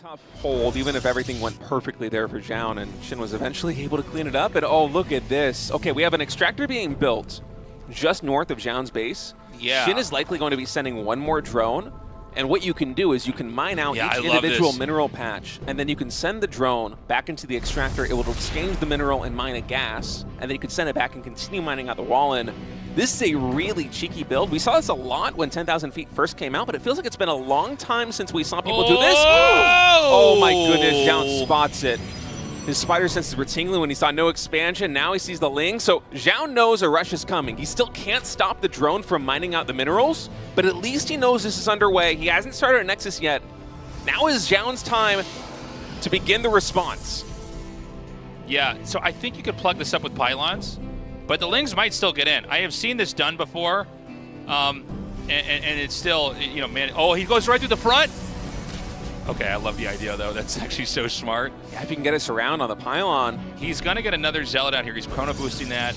Tough hold, even if everything went perfectly there for Zoun, and SHIN was eventually able to clean it up. And oh, look at this. Okay, we have an extractor being built just north of Zoun's base. Yeah. SHIN is likely going to be sending one more drone. And what you can do is you can mine out each I love individual this. mineral patch, and then you can send the drone back into the extractor. It will exchange the mineral and mine a gas, and then you can send it back and continue mining out the wall. And this is a really cheeky build. We saw this a lot when 10,000 feet first came out, but it feels like it's been a long time since we saw people do this. Oh my goodness, Zoun spots it. His spider senses were tingling when he saw no expansion. Now he sees the Ling. So Zoun knows a rush is coming. He still can't stop the drone from mining out the minerals, but at least he knows this is underway. He hasn't started a Nexus yet. Now is Zoun's time to begin the response. Yeah, so I think you could plug this up with pylons, but the Lings might still get in. I have seen this done before, and it's still, you know, man. Oh, he goes right through the front. Okay, I love the idea, though. That's actually so smart. Yeah, if you can get us around on the pylon. He's going to get another Zealot out here. He's chrono boosting that.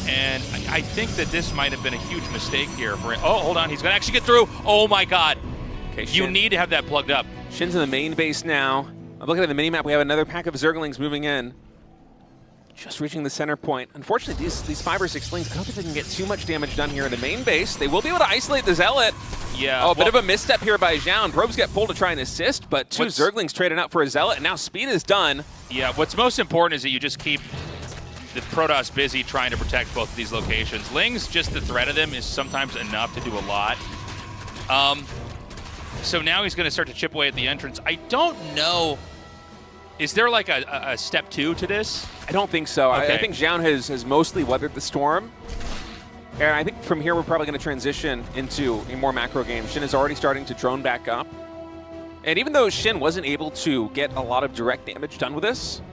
And I think that this might have been a huge mistake here. For oh, hold on. He's going to actually get through. Oh, my God. Okay, you need to have that plugged up. SHIN's in the main base now. I'm looking at the minimap. We have another pack of Zerglings moving in. Just reaching the center point. Unfortunately, these 5 or 6 Lings, I don't think they can get too much damage done here in the main base. They will be able to isolate the Zealot. Yeah. Oh, a bit of a misstep here by Zoun. Probes get pulled to try and assist, but 2 Zerglings traded out for a Zealot, and now speed is done. Yeah, what's most important is that you just keep the Protoss busy trying to protect both of these locations. Lings, just the threat of them is sometimes enough to do a lot. So now he's going to start to chip away at the entrance. I don't know. Is there like a step 2 to this? I don't think so. Okay. I think Zoun has mostly weathered the storm. And I think from here we're probably going to transition into a more macro game. SHIN is already starting to drone back up. And even though SHIN wasn't able to get a lot of direct damage done with this,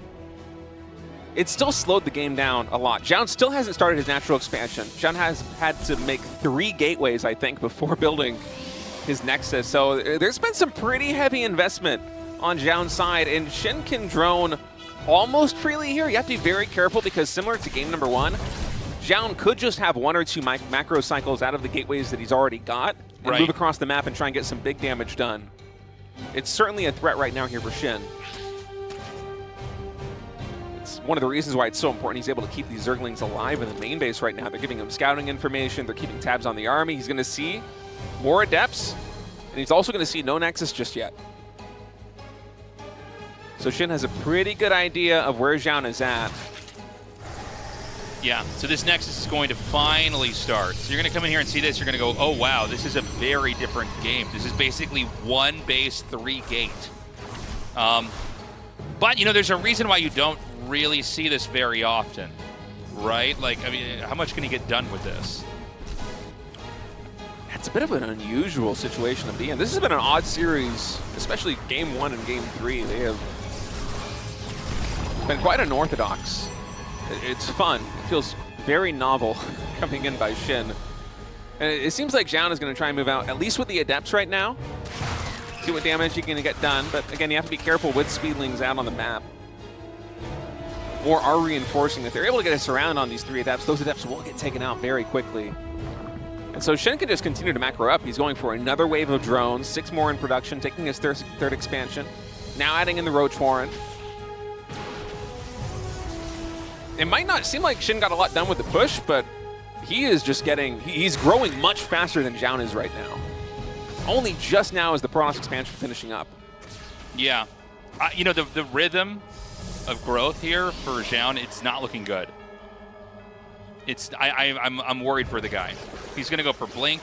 it still slowed the game down a lot. Zoun still hasn't started his natural expansion. Zoun has had to make 3 gateways, I think, before building his Nexus. So there's been some pretty heavy investment on Zoun's side, and SHIN can drone almost freely here. You have to be very careful because similar to game number 1, Zoun could just have 1 or 2 macro cycles out of the gateways that he's already got and move across the map and try and get some big damage done. It's certainly a threat right now here for SHIN. It's one of the reasons why it's so important he's able to keep these Zerglings alive in the main base right now. They're giving him scouting information, they're keeping tabs on the army. He's going to see more Adepts, and he's also going to see no Nexus just yet. So SHIN has a pretty good idea of where Zoun is at. Yeah, so this Nexus is going to finally start. So you're going to come in here and see this. You're going to go, oh, wow, this is a very different game. This is basically 1 base, 3 gate. But, you know, there's a reason why you don't really see this very often, right? Like, I mean, how much can you get done with this? It's a bit of an unusual situation to be in. This has been an odd series, especially game 1 and game 3. They have been quite unorthodox. It's fun. It feels very novel coming in by SHIN. And it seems like Zoun is going to try and move out, at least with the Adepts right now. See what damage you can get done. But again, you have to be careful with Speedlings out on the map. Or are reinforcing. If they're able to get us around on these 3 Adepts, those Adepts will get taken out very quickly. And so SHIN can just continue to macro up. He's going for another wave of drones, 6 more in production, taking his third expansion. Now adding in the Roach Warren. It might not seem like SHIN got a lot done with the push, but he is just he's growing much faster than Zoun is right now. Only just now is the Protoss expansion finishing up. Yeah. You know, the rhythm of growth here for Zoun, it's not looking good. I'm worried for the guy. He's going to go for Blink.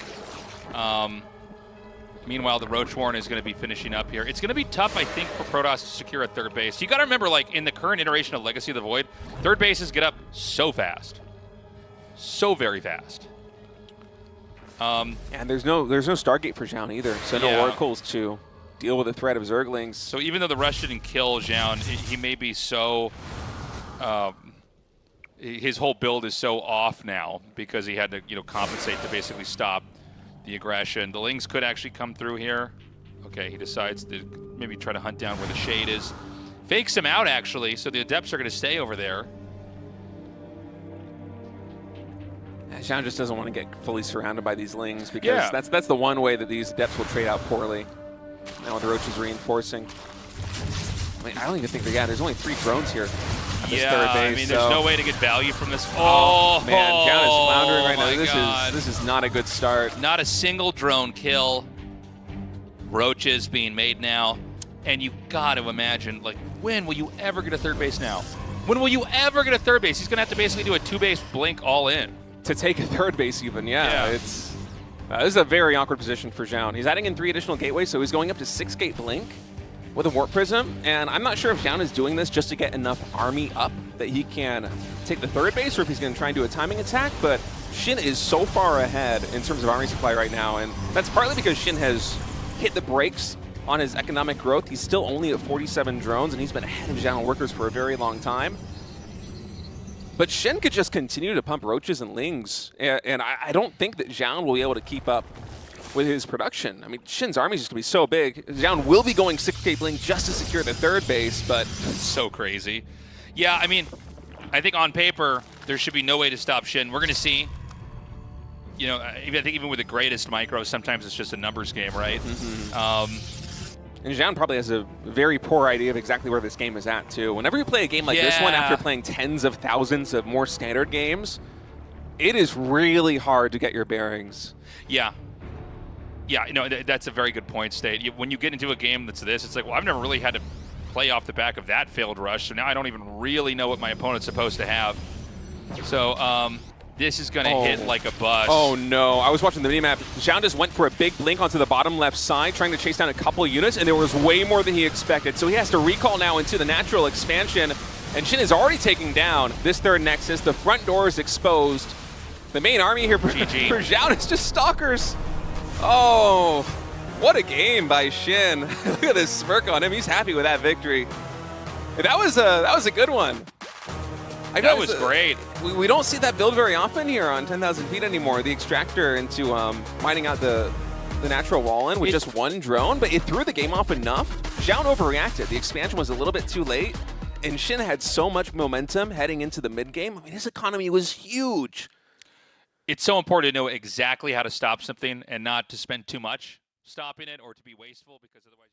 Meanwhile, the Roach Warren is going to be finishing up here. It's going to be tough, I think, for Protoss to secure a 3rd base. You got to remember, like, in the current iteration of Legacy of the Void, 3rd bases get up so fast. So very fast. And there's no Stargate for Zoun either, so no Oracles to deal with the threat of Zerglings. So even though the rush didn't kill Zoun, he may be so... his whole build is so off now because he had to, you know, compensate to basically stop the aggression. The Lings could actually come through here. Okay, he decides to maybe try to hunt down where the shade is. Fakes him out, actually, so the Adepts are going to stay over there. Zoun just doesn't want to get fully surrounded by these Lings because that's the one way that these Adepts will trade out poorly. Now with the Roaches reinforcing. I mean, I don't even think there's only 3 drones here. Yeah, third base, I mean, there's no way to get value from this. Oh man, Zoun is floundering right my now. God. This is not a good start. Not a single drone kill. Roaches being made now. And you got to imagine, like, when will you ever get a third base now? When will you ever get a third base? He's going to have to basically do a 2-base blink all in. To take a third base even, yeah. It's this is a very awkward position for Zoun. He's adding in 3 additional gateways, so he's going up to 6-gate blink with a Warp Prism, and I'm not sure if Zoun is doing this just to get enough army up that he can take the third base, or if he's going to try and do a timing attack, but SHIN is so far ahead in terms of army supply right now, and that's partly because SHIN has hit the brakes on his economic growth. He's still only at 47 drones, and he's been ahead of Zoun workers for a very long time. But SHIN could just continue to pump Roaches and Lings, and I don't think that Zoun will be able to keep up with his production. I mean, SHIN's army is just going to be so big. Zoun will be going 6-gate blink just to secure the third base, but... So crazy. Yeah, I mean, I think on paper, there should be no way to stop SHIN. We're going to see, you know, I think even with the greatest micros, sometimes it's just a numbers game, right? And Zoun probably has a very poor idea of exactly where this game is at, too. Whenever you play a game like this one, after playing tens of thousands of more standard games, it is really hard to get your bearings. Yeah. Yeah, you know, that's a very good point, State. When you get into a game that's this, it's like, well, I've never really had to play off the back of that failed rush, so now I don't even really know what my opponent's supposed to have. So, this is going to hit like a bus. Oh, no. I was watching the minimap. Zoun just went for a big blink onto the bottom left side, trying to chase down a couple units, and there was way more than he expected. So he has to recall now into the natural expansion, and SHIN is already taking down this third Nexus. The front door is exposed. The main army here for Zoun is just Stalkers. Oh, what a game by SHIN. Look at this smirk on him. He's happy with that victory. That was a good one. That was great. We don't see that build very often here on 10,000 feet anymore. The extractor into mining out the natural wall in with just 1 drone, but it threw the game off enough. Zoun overreacted. The expansion was a little bit too late, and SHIN had so much momentum heading into the mid game. I mean, his economy was huge. It's so important to know exactly how to stop something and not to spend too much stopping it or to be wasteful, because otherwise